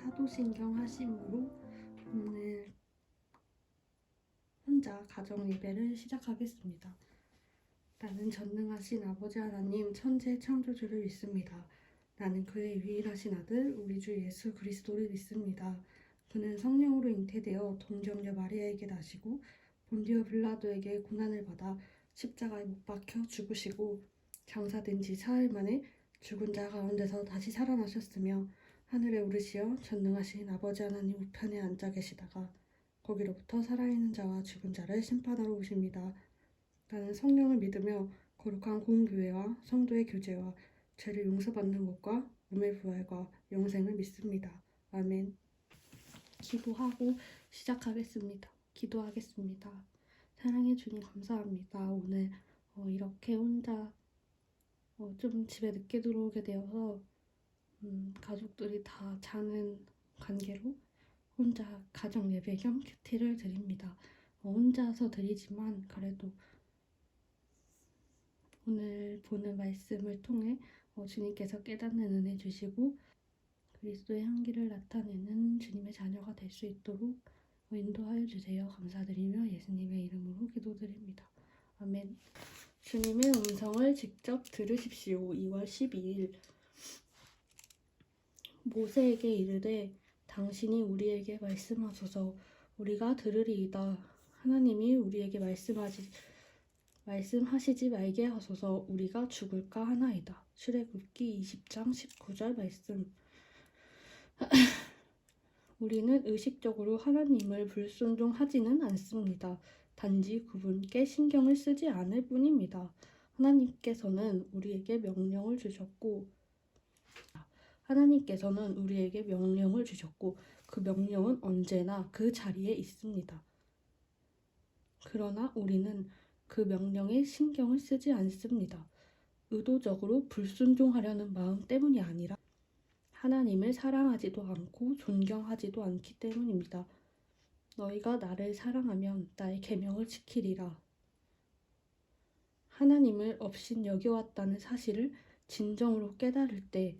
사도신경 하심으로 오늘 혼자 가정 예배를 시작하겠습니다. 나는 전능하신 아버지 하나님 천재 창조주를 믿습니다. 나는 그의 유일하신 아들 우리 주 예수 그리스도를 믿습니다. 그는 성령으로 잉태되어 동정녀 마리아에게 나시고 본디오 빌라도에게 고난을 받아 십자가에 못 박혀 죽으시고 장사된 지 사흘 만에 죽은 자 가운데서 다시 살아나셨으며 하늘에 오르시어 전능하신 아버지 하나님 우편에 앉아 계시다가 거기로부터 살아있는 자와 죽은 자를 심판하러 오십니다. 나는 성령을 믿으며 거룩한 공교회와 성도의 교제와 죄를 용서받는 것과 몸의 부활과 영생을 믿습니다. 아멘. 기도하고 시작하겠습니다. 기도하겠습니다. 사랑해 주님 감사합니다. 오늘 이렇게 혼자 좀 집에 늦게 들어오게 되어서 가족들이 다 자는 관계로 혼자 가정 예배 겸 큐티를 드립니다. 혼자서 드리지만 그래도 오늘 보는 말씀을 통해 주님께서 깨닫는 은혜 주시고 그리스도의 향기를 나타내는 주님의 자녀가 될 수 있도록 인도하여 주세요. 감사드리며 예수님의 이름으로 기도드립니다. 아멘. 주님의 음성을 직접 들으십시오. 2월 12일 모세에게 이르되 당신이 우리에게 말씀하소서 우리가 들으리이다. 하나님이 우리에게 말씀하시지 말게 하소서 우리가 죽을까 하나이다. 출애굽기 20장 19절 말씀. 우리는 의식적으로 하나님을 불순종하지는 않습니다. 단지 그분께 신경을 쓰지 않을 뿐입니다. 하나님께서는 우리에게 명령을 주셨고 그 명령은 언제나 그 자리에 있습니다. 그러나 우리는 그 명령에 신경을 쓰지 않습니다. 의도적으로 불순종하려는 마음 때문이 아니라 하나님을 사랑하지도 않고 존경하지도 않기 때문입니다. 너희가 나를 사랑하면 나의 계명을 지키리라. 하나님을 업신 여겨왔다는 사실을 진정으로 깨달을 때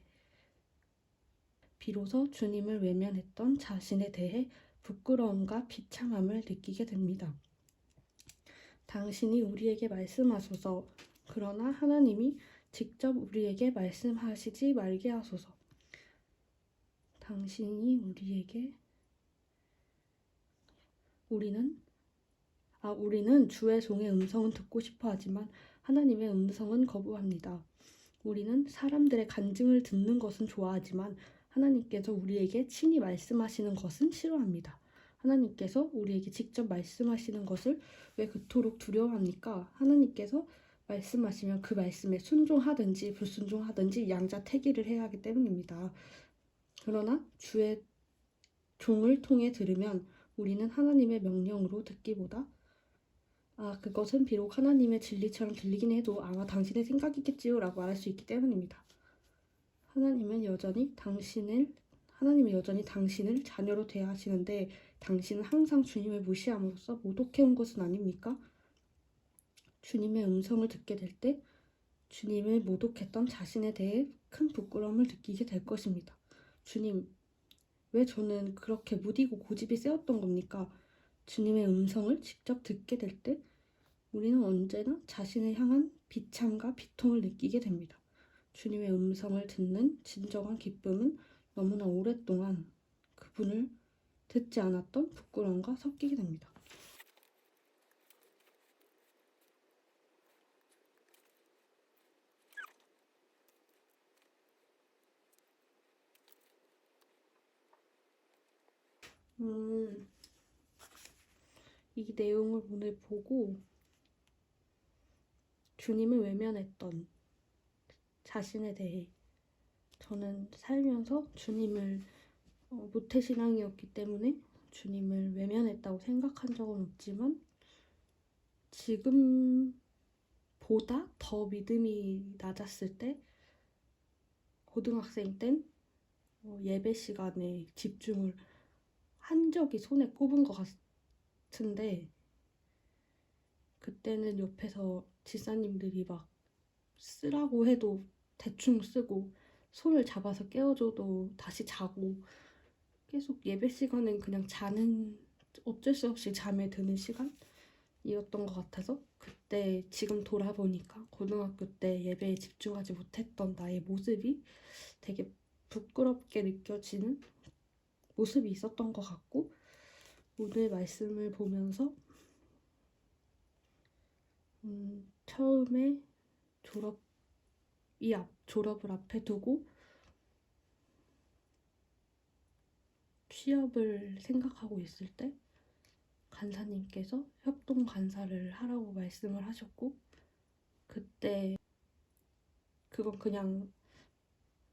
비로소 주님을 외면했던 자신에 대해 부끄러움과 비참함을 느끼게 됩니다. 당신이 우리에게 말씀하소서. 그러나 하나님이 직접 우리에게 말씀하시지 말게 하소서. 우리는 주의 종의 음성은 듣고 싶어 하지만 하나님의 음성은 거부합니다. 우리는 사람들의 간증을 듣는 것은 좋아하지만 하나님께서 우리에게 친히 말씀하시는 것은 싫어합니다. 하나님께서 우리에게 직접 말씀하시는 것을 왜 그토록 두려워합니까? 하나님께서 말씀하시면 그 말씀에 순종하든지 불순종하든지 양자택일을 해야 하기 때문입니다. 그러나 주의 종을 통해 들으면 우리는 하나님의 명령으로 듣기보다 그것은 비록 하나님의 진리처럼 들리긴 해도 아마 당신의 생각이겠지요 라고 말할 수 있기 때문입니다. 하나님은 여전히 당신을 자녀로 대하시는데 당신은 항상 주님을 무시함으로써 모독해온 것은 아닙니까? 주님의 음성을 듣게 될 때 주님을 모독했던 자신에 대해 큰 부끄러움을 느끼게 될 것입니다. 주님, 왜 저는 그렇게 무디고 고집이 세었던 겁니까? 주님의 음성을 직접 듣게 될 때 우리는 언제나 자신을 향한 비참과 비통을 느끼게 됩니다. 주님의 음성을 듣는 진정한 기쁨은 너무나 오랫동안 그분을 듣지 않았던 부끄러움과 섞이게 됩니다. 이 내용을 오늘 보고 주님을 외면했던 자신에 대해 저는 살면서 주님을 모태신앙이었기 때문에 주님을 외면했다고 생각한 적은 없지만 지금보다 더 믿음이 낮았을 때 고등학생 땐 예배 시간에 집중을 한 적이 손에 꼽은 것 같은데 그때는 옆에서 집사님들이 막 쓰라고 해도 대충 쓰고 손을 잡아서 깨워줘도 다시 자고 계속 예배 시간은 그냥 자는, 어쩔 수 없이 잠에 드는 시간이었던 것 같아서, 그때 지금 돌아보니까 고등학교 때 예배에 집중하지 못했던 나의 모습이 되게 부끄럽게 느껴지는 모습이 있었던 것 같고, 오늘 말씀을 보면서 처음에 졸업을 앞에 두고 취업을 생각하고 있을 때 간사님께서 협동 간사를 하라고 말씀을 하셨고, 그때 그건 그냥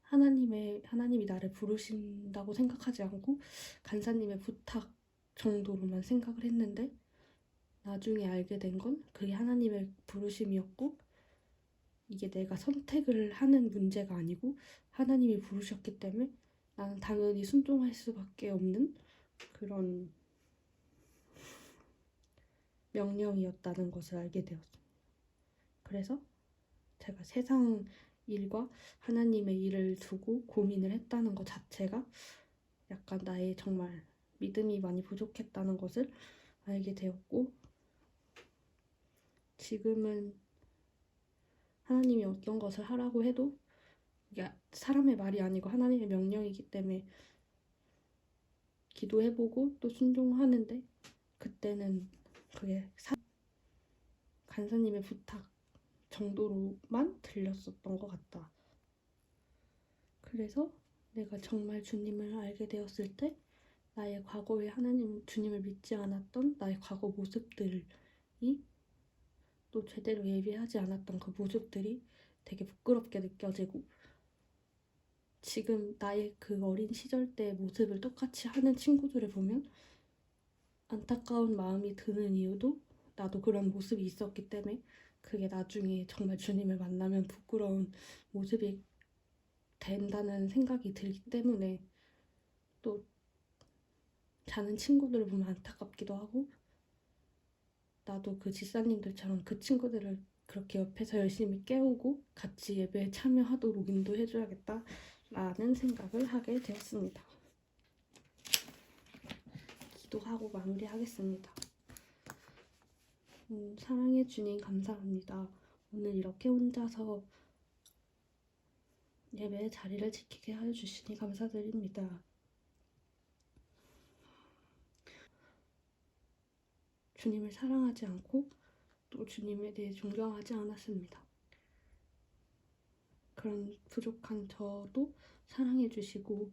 하나님이 나를 부르신다고 생각하지 않고 간사님의 부탁 정도로만 생각을 했는데, 나중에 알게 된 건 그게 하나님의 부르심이었고, 이게 내가 선택을 하는 문제가 아니고 하나님이 부르셨기 때문에 나는 당연히 순종할 수밖에 없는 그런 명령이었다는 것을 알게 되었습니다. 그래서 제가 세상 일과 하나님의 일을 두고 고민을 했다는 것 자체가 약간 나의 정말 믿음이 많이 부족했다는 것을 알게 되었고, 지금은 하나님이 어떤 것을 하라고 해도 이게 사람의 말이 아니고 하나님의 명령이기 때문에 기도해보고 또 순종하는데, 그때는 그게 간사님의 부탁 정도로만 들렸었던 것 같다. 그래서 내가 정말 주님을 알게 되었을 때 나의 과거에 주님을 믿지 않았던 나의 과거 모습들이, 또 제대로 예배하지 않았던 그 모습들이 되게 부끄럽게 느껴지고, 지금 나의 그 어린 시절 때 모습을 똑같이 하는 친구들을 보면 안타까운 마음이 드는 이유도 나도 그런 모습이 있었기 때문에, 그게 나중에 정말 주님을 만나면 부끄러운 모습이 된다는 생각이 들기 때문에, 또 자는 친구들을 보면 안타깝기도 하고, 나도 그 집사님들처럼 그 친구들을 그렇게 옆에서 열심히 깨우고 같이 예배에 참여하도록 인도해줘야겠다라는 생각을 하게 되었습니다. 기도하고 마무리하겠습니다. 사랑해 주님 감사합니다. 오늘 이렇게 혼자서 예배의 자리를 지키게 하여 주시니 감사드립니다. 주님을 사랑하지 않고 또 주님에 대해 존경하지 않았습니다. 그런 부족한 저도 사랑해 주시고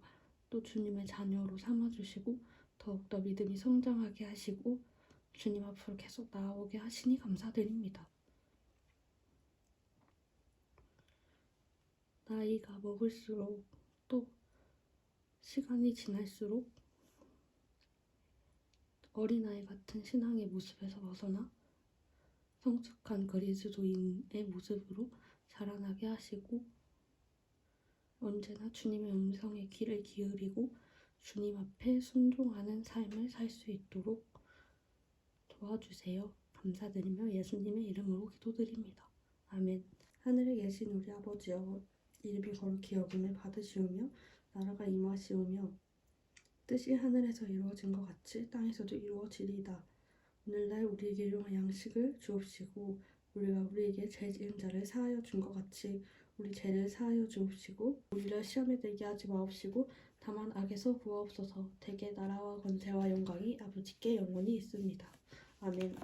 또 주님의 자녀로 삼아 주시고 더욱더 믿음이 성장하게 하시고 주님 앞으로 계속 나아오게 하시니 감사드립니다. 나이가 먹을수록 또 시간이 지날수록 어린아이 같은 신앙의 모습에서 벗어나 성숙한 그리스도인의 모습으로 자라나게 하시고, 언제나 주님의 음성에 귀를 기울이고 주님 앞에 순종하는 삶을 살 수 있도록 도와주세요. 감사드리며 예수님의 이름으로 기도드립니다. 아멘. 하늘에 계신 우리 아버지여, 이름이 거룩히 여김을 받으시오며 나라가 임하시오며 뜻이 하늘에서 이루어진 것 같이 땅에서도 이루어지리이다. 오늘날 우리에게 일용할 양식을 주옵시고, 우리가 우리에게 죄 지은 자를 사하여 준 것 같이 우리 죄를 사하여 주옵시고, 우리를 시험에 들게 하지 마옵시고 다만 악에서 구하옵소서. 대개 나라와 권세와 영광이 아버지께 영원히 있습니다. 아멘.